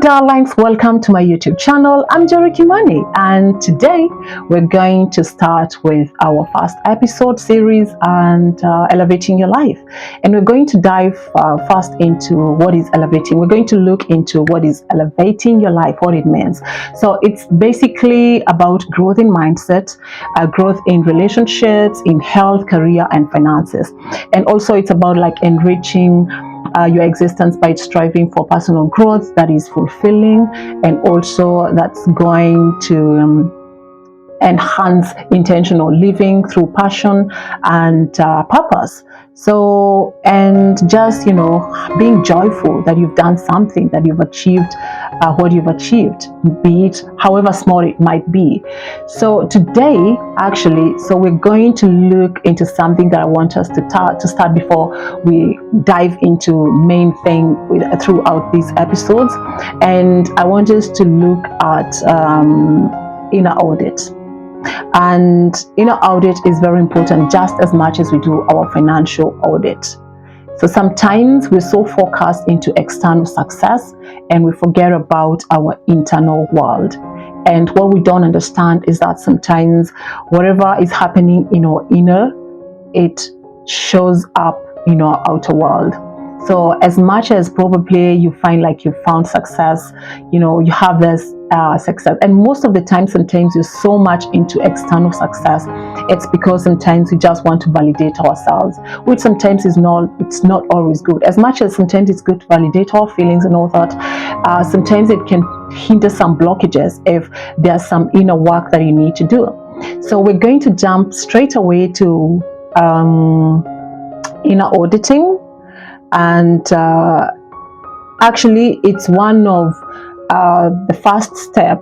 darlings, welcome to my YouTube channel. I'm Jerry Kimani, and today we're going to start with our first episode series and elevating your life. And we're going to dive first into what is elevating. We're going to look into what is elevating your life, what it means. So it's basically about growth in mindset, growth in relationships, in health, career, and finances. And also it's about like enriching your existence by striving for personal growth that is fulfilling, and also that's going to enhance intentional living through passion and purpose. So, and just being joyful that you've done something, that you've achieved what you've achieved, be it however small it might be. So today, actually, so we're going to look into something that I want us to start before we dive into main thing throughout these episodes. And I want us to look at inner audit. And inner audit is very important, just as much as we do our financial audit. So sometimes we're so focused into external success and we forget about our internal world. And what we don't understand is that sometimes whatever is happening in our inner, it shows up in our outer world. So as much as probably you find like you found success, you have this success, and most of the time, sometimes you're so much into external success, it's because sometimes we just want to validate ourselves, which sometimes it's not always good. As much as sometimes it's good to validate our feelings and all that, sometimes it can hinder some blockages if there's some inner work that you need to do. So we're going to jump straight away to inner auditing. And actually, it's one of the first step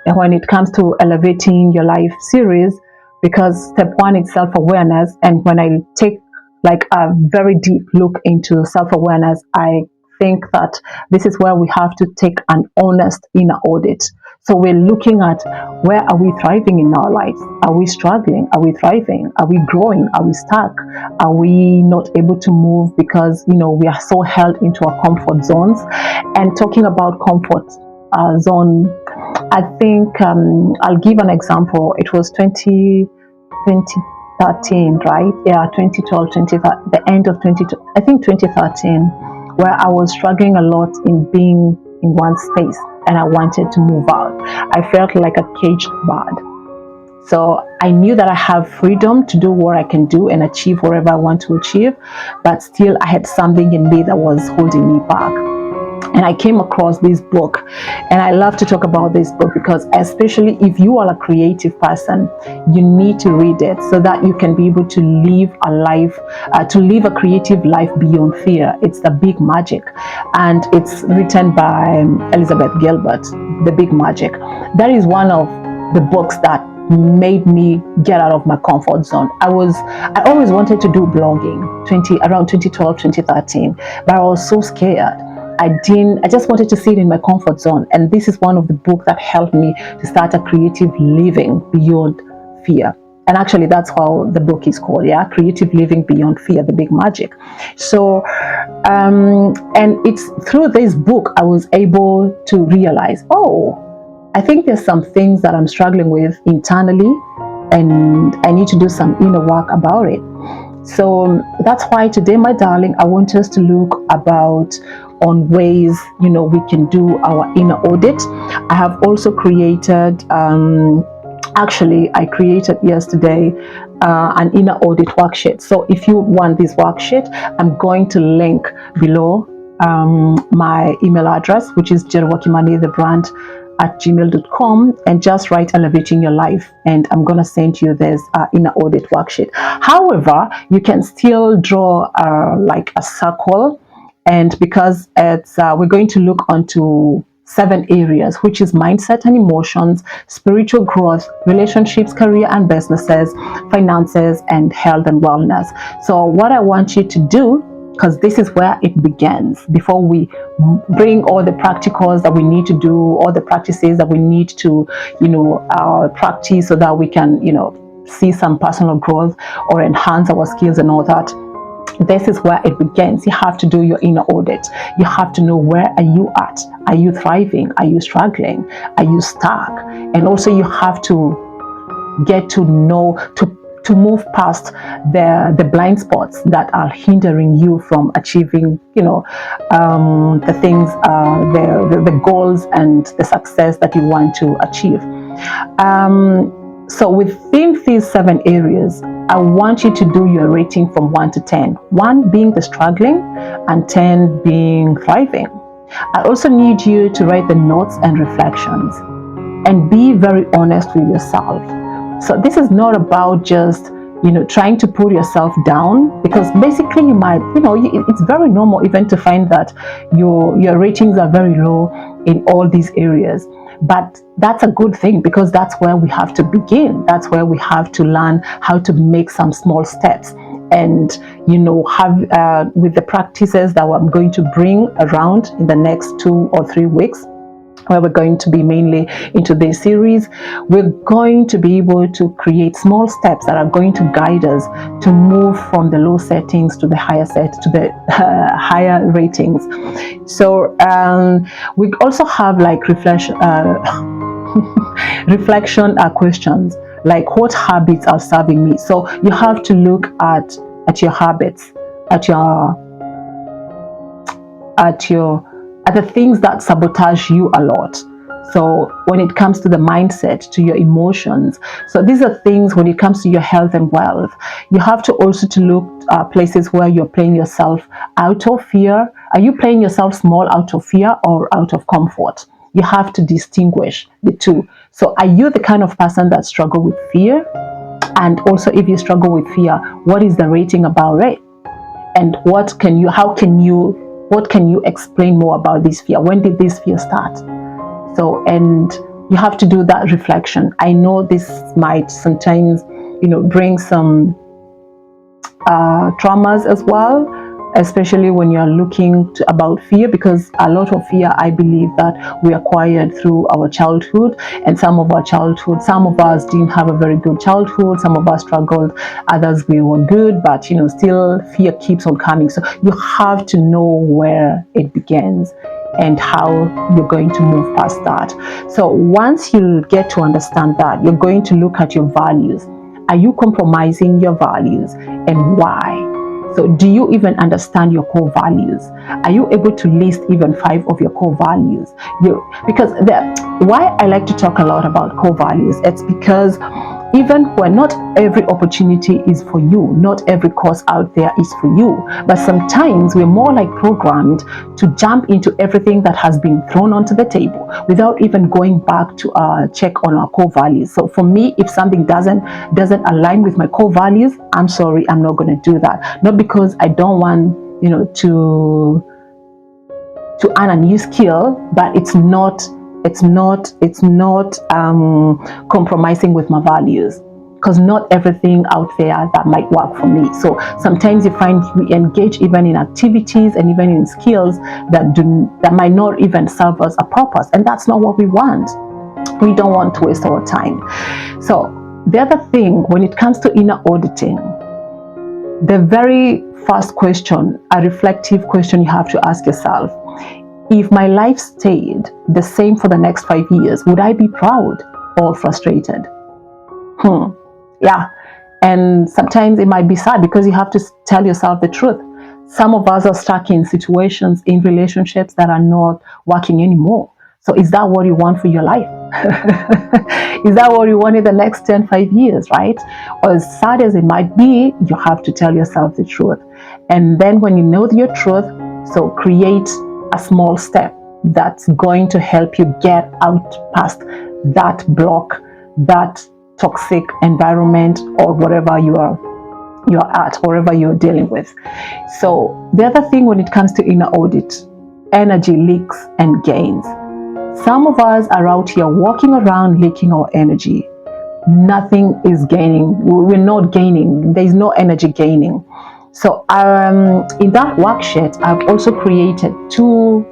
when it comes to elevating your life series, because step one is self-awareness. And when I take like a very deep look into self-awareness, I think that this is where we have to take an honest inner audit. So we're looking at, where are we thriving in our lives? Are we struggling? Are we thriving? Are we growing? Are we stuck? Are we not able to move because, we are so held into our comfort zones? And talking about comfort zone, I think I'll give an example. It was 2013, right? Yeah, 2012, the end of 2013, where I was struggling a lot in being in one space. And I wanted to move out. I felt like a caged bird. So I knew that I have freedom to do what I can do and achieve whatever I want to achieve, but still I had something in me that was holding me back. And I came across this book, and I love to talk about this book because, especially if you are a creative person, you need to read it so that you can be able to live a life, to live a creative life beyond fear. It's The Big Magic, and it's written by Elizabeth Gilbert. The Big Magic. That is one of the books that made me get out of my comfort zone. I always wanted to do blogging around 2012, 2013, but I was so scared. I just wanted to sit in my comfort zone. And this is one of the books that helped me to start a creative living beyond fear. And actually, that's how the book is called, yeah? Creative Living Beyond Fear, The Big Magic. So, and it's through this book, I was able to realize, I think there's some things that I'm struggling with internally, and I need to do some inner work about it. So that's why today, my darling, I want us to look on ways, we can do our inner audit. I have also created, I created yesterday an inner audit worksheet. So if you want this worksheet, I'm going to link below my email address, which is jerwakimani@gmail.com, and just write elevating your life, and I'm going to send you this inner audit worksheet. However, you can still draw like a circle, and because it's we're going to look onto 7 areas, which is mindset and emotions, spiritual growth, relationships, career and businesses, finances, and health and wellness. So what I want you to do, because this is where it begins, before we bring all the practicals that we need to do, all the practices that we need to practice so that we can see some personal growth or enhance our skills and all that. This is where it begins. You have to do your inner audit. You have to know, where are you at? Are you thriving? Are you struggling? Are you stuck? And also you have to get to know, to move past the blind spots that are hindering you from achieving, the things, the goals and the success that you want to achieve. So within these 7 areas, I want you to do your rating from 1 to 10. 1 being the struggling and 10 being thriving. I also need you to write the notes and reflections and be very honest with yourself. So this is not about just, trying to put yourself down, because basically you might, it's very normal even to find that your ratings are very low in all these areas. But that's a good thing, because that's where we have to begin. That's where we have to learn how to make some small steps, and have with the practices that I'm going to bring around in the next 2 or 3 weeks, where we're going to be mainly into this series. We're going to be able to create small steps that are going to guide us to move from the low settings to the higher higher ratings. So we also have like reflection questions, like, what habits are serving me? So you have to look at your habits, at the things that sabotage you a lot. So when it comes to the mindset, to your emotions, so these are things when it comes to your health and wealth. You have to also to look at places where you're playing yourself out of fear. Are you playing yourself small out of fear or out of comfort? You have to distinguish the two. So are you the kind of person that struggle with fear? And also, if you struggle with fear, what is the rating about it? And what can you explain more about this fear? When did this fear start? So, and you have to do that reflection. I know this might sometimes, bring some traumas as well, especially when you're looking about fear, because a lot of fear, I believe, that we acquired through our childhood, and some of us didn't have a very good childhood, some of us struggled, others we were good, but still fear keeps on coming. So you have to know where it begins and how you're going to move past that. So once you get to understand that, you're going to look at your values. Are you compromising your values, and why? So do you even understand your core values? Are you able to list even 5 of your core values? Why I like to talk a lot about core values, it's because even when not every opportunity is for you, not every course out there is for you, but sometimes we're more like programmed to jump into everything that has been thrown onto the table without even going back to check on our core values. So for me, if something doesn't align with my core values, I'm sorry, I'm not going to do that. Not because I don't want to earn a new skill, but it's not compromising with my values, because not everything out there that might work for me. So sometimes you find we engage even in activities and even in skills that might not even serve us a purpose, and that's not what we want. We don't want to waste our time. So the other thing, when it comes to inner auditing, the very first question, a reflective question you have to ask yourself: if my life stayed the same for the next 5 years, would I be proud or frustrated? Yeah. And sometimes it might be sad, because you have to tell yourself the truth. Some of us are stuck in situations, in relationships that are not working anymore. So is that what you want for your life? Is that what you want in the next 5 years, right? Or as sad as it might be, you have to tell yourself the truth. And then when you know your truth, so create a small step that's going to help you get out past that block, that toxic environment, or whatever you're at, wherever you're dealing with. So the other thing when it comes to inner audit, energy leaks and gains. Some of us are out here walking around leaking our energy. Nothing is gaining. We're not gaining. There's no energy gaining. So in that worksheet, I've also created 2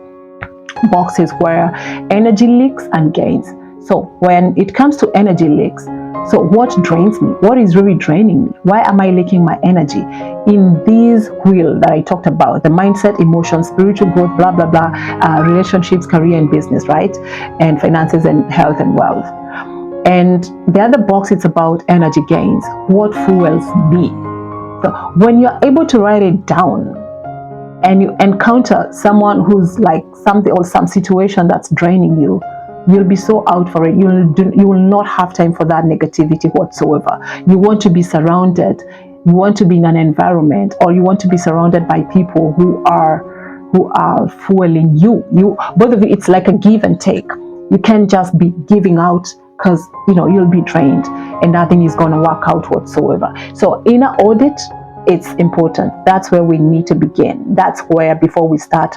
boxes where energy leaks and gains. So when it comes to energy leaks, So what drains me? What is really draining me? Why am I leaking my energy in this wheel that I talked about? The mindset, emotions, spiritual growth, blah, blah, blah, relationships, career and business, right? And finances and health and wealth. And the other box, it's about energy gains. What fuels me? So when you're able to write it down and you encounter someone who's like something or some situation that's draining you, you'll be so out for it. You will not have time for that negativity whatsoever. You want to be surrounded. You want to be in an environment, or you want to be surrounded by people who are fueling you. Both of you, it's like a give and take. You can't just be giving out, because you'll be drained and nothing is going to work out whatsoever. So inner audit, it's important. That's where we need to begin. That's where, before we start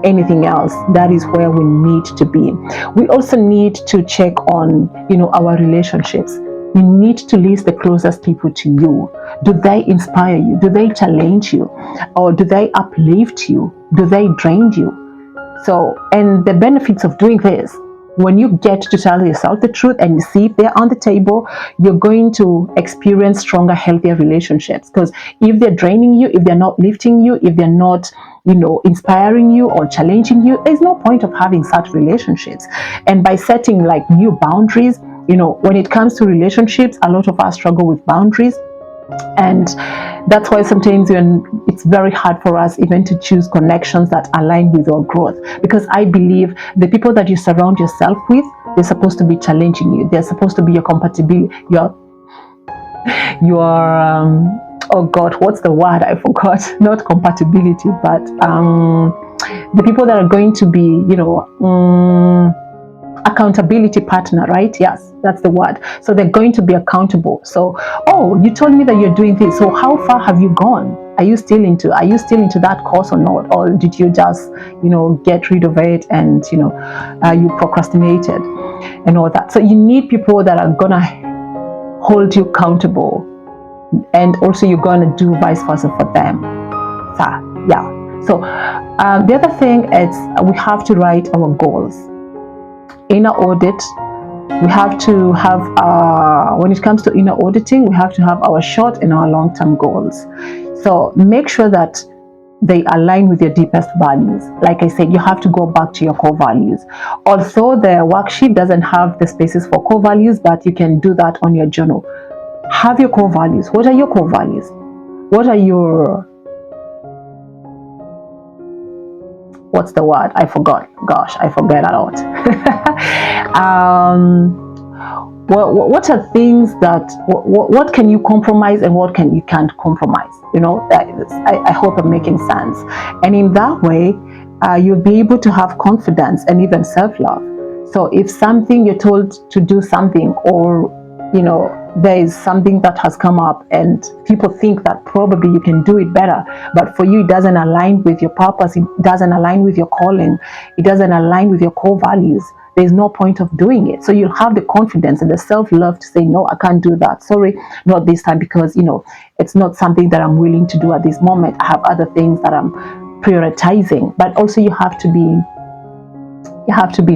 anything else, that is where we need to be. We also need to check on our relationships. You need to list the closest people to you. Do they inspire you? Do they challenge you? Or do they uplift you? Do they drain you? So, and the benefits of doing this, when you get to tell yourself the truth and you see if they're on the table, you're going to experience stronger, healthier relationships. Because if they're draining you, if they're not lifting you, if they're not, inspiring you or challenging you, there's no point of having such relationships. And by setting like new boundaries, when it comes to relationships, a lot of us struggle with boundaries. And that's why sometimes it's very hard for us even to choose connections that align with our growth, because I believe the people that you surround yourself with, they're supposed to be challenging you. They're supposed to be your compatibility, your oh God, what's the word? I forgot. Not compatibility, but the people that are going to be accountability partner, right? Yes, that's the word. So they're going to be accountable. So, oh, you told me that you're doing this. So how far have you gone? Are you still into that course or not? Or did you just, get rid of it and, you procrastinated and all that? So you need people that are gonna hold you accountable, and also you're gonna do vice versa for them. So, yeah. So the other thing is we have to write our goals. Inner audit, we have to have when it comes to inner auditing, we have to have our short and our long-term goals. So make sure that they align with your deepest values. Like I said, you have to go back to your core values. Although the worksheet doesn't have the spaces for core values, but you can do that on your journal. Have your core values. What are your core values? What are your, what's the word? I forgot. Gosh, I forget a lot. What are things that, what can you compromise and what you can't compromise? I hope I'm making sense. And in that way, you'll be able to have confidence and even self-love. So if something you're told to do something, or there is something that has come up and people think that probably you can do it better, but for you it doesn't align with your purpose, it doesn't align with your calling, it doesn't align with your core values, there's no point of doing it. So you'll have the confidence and the self-love to say, no, I can't do that. Sorry, not this time, because it's not something that I'm willing to do at this moment. I have other things that I'm prioritizing. But also you have to be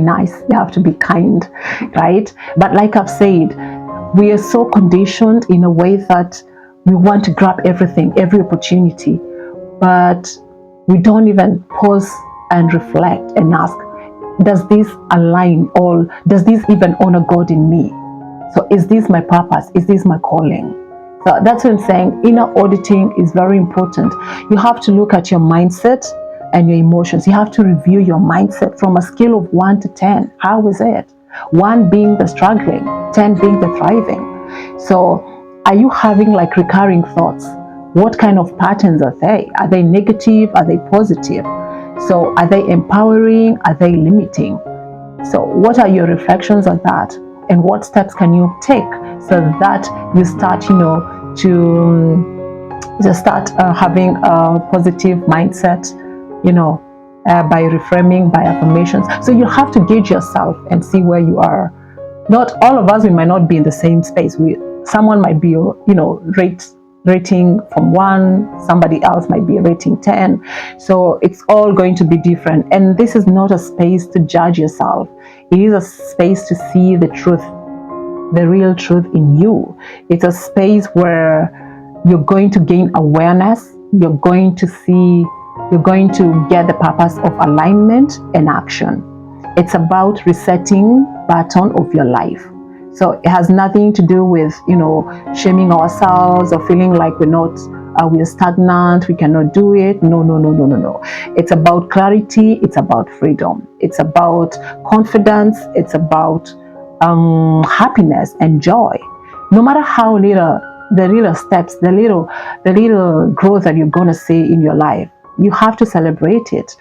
nice, you have to be kind, right? But like I've said, we are so conditioned in a way that we want to grab everything, every opportunity, but we don't even pause and reflect and ask, does this align, or does this even honor God in me? So is this my purpose? Is this my calling? So that's what I'm saying. Inner auditing is very important. You have to look at your mindset and your emotions. You have to review your mindset from a scale of 1 to 10. How is it? 1 being the struggling, 10 being the thriving. So are you having like recurring thoughts? What kind of patterns are they? Are they negative? Are they positive? So are they empowering? Are they limiting? So what are your reflections on that? And what steps can you take so that you start, to start having a positive mindset, by reframing, by affirmations. So you have to gauge yourself and see where you are. Not all of us, we might not be in the same space. Someone might be, rating from 1, somebody else might be rating 10. So it's all going to be different. And this is not a space to judge yourself. It is a space to see the truth the real truth in you. It's a space where you're going to gain awareness, you're going to see, you're going to get the purpose of alignment and action. It's about resetting pattern of your life. So it has nothing to do with, shaming ourselves or feeling like we're stagnant, we cannot do it. No, no, no, no, no, no. It's about clarity, it's about freedom, it's about confidence, it's about happiness and joy. No matter how little, the little steps, the little growth that you're gonna see in your life, you have to celebrate it.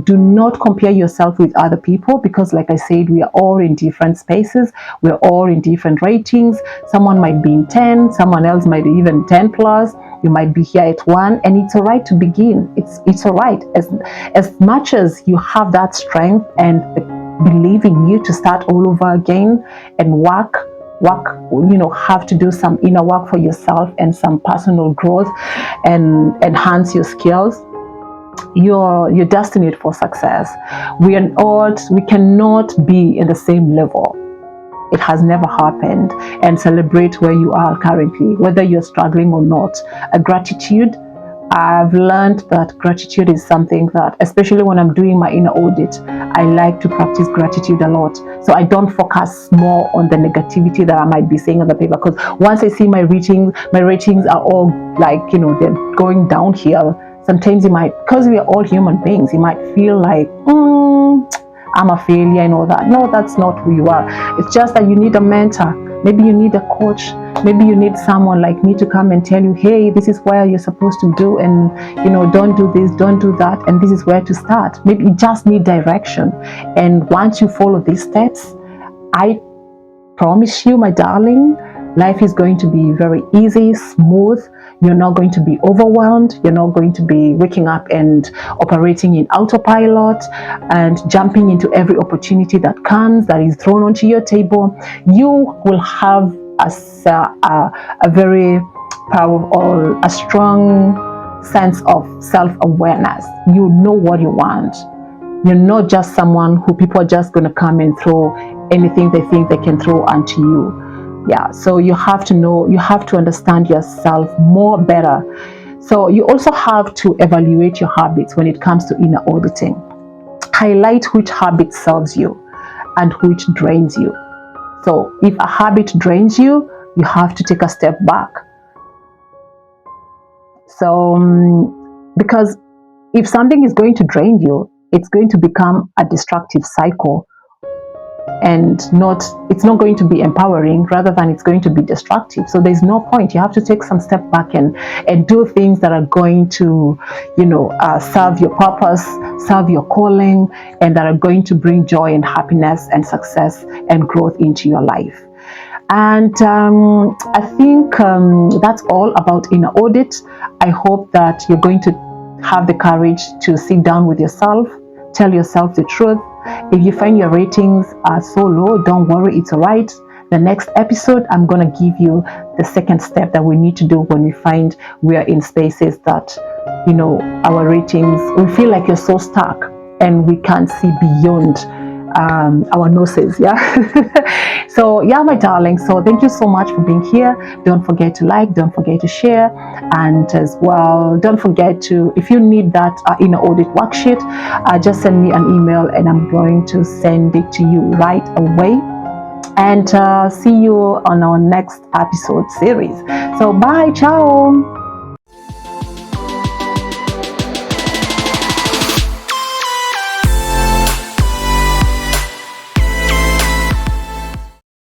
Do not compare yourself with other people, because like I said, we are all in different spaces, we're all in different ratings. Someone might be in 10, someone else might be even 10 plus, you might be here at 1, and it's all right to begin. It's all right, as much as you have that strength and believe in you to start all over again and work, have to do some inner work for yourself and some personal growth and enhance your skills. You're destined for success. We cannot be in the same level. It has never happened. And celebrate where you are currently, whether you're struggling or not. A gratitude, I've learned that gratitude is something that, especially when I'm doing my inner audit, I like to practice gratitude a lot. So I don't focus more on the negativity that I might be saying on the paper, because once I see my ratings are all like, they're going downhill. Sometimes you might, because we are all human beings, you might feel like, I'm a failure and all that. No, that's not who you are. It's just that you need a mentor. Maybe you need a coach. Maybe you need someone like me to come and tell you, hey, this is where you're supposed to do, and don't do this, don't do that, and this is where to start. Maybe you just need direction. And once you follow these steps, I promise you, my darling, life is going to be very easy, smooth. You're not going to be overwhelmed. You're not going to be waking up and operating in autopilot and jumping into every opportunity that comes, that is thrown onto your table. You will have a very powerful, a strong sense of self-awareness. You know what you want. You're not just someone who people are just going to come and throw anything they think they can throw onto you. Yeah, so you have to know, you have to understand yourself more better. So you also have to evaluate your habits when it comes to inner auditing. Highlight which habit serves you and which drains you. So if a habit drains you, you have to take a step back. So because if something is going to drain you, it's going to become a destructive cycle, and it's not going to be empowering, rather than it's going to be destructive. So there's no point. You have to take some step back and do things that are going to serve your purpose, serve your calling, and that are going to bring joy and happiness and success and growth into your life. And I think that's all about inner audit. I hope that you're going to have the courage to sit down with yourself, tell yourself the truth. If you find your ratings are so low, don't worry, it's all right. The next episode, I'm going to give you the second step that we need to do when we find we are in spaces that, our ratings, we feel like you're so stuck and we can't see beyond our noses. Yeah. So yeah, my darling, so thank you so much for being here. Don't forget to like, don't forget to share, and as well, don't forget to, if you need that inner audit worksheet, just send me an email and I'm going to send it to you right away. And see you on our next episode series. So bye, ciao.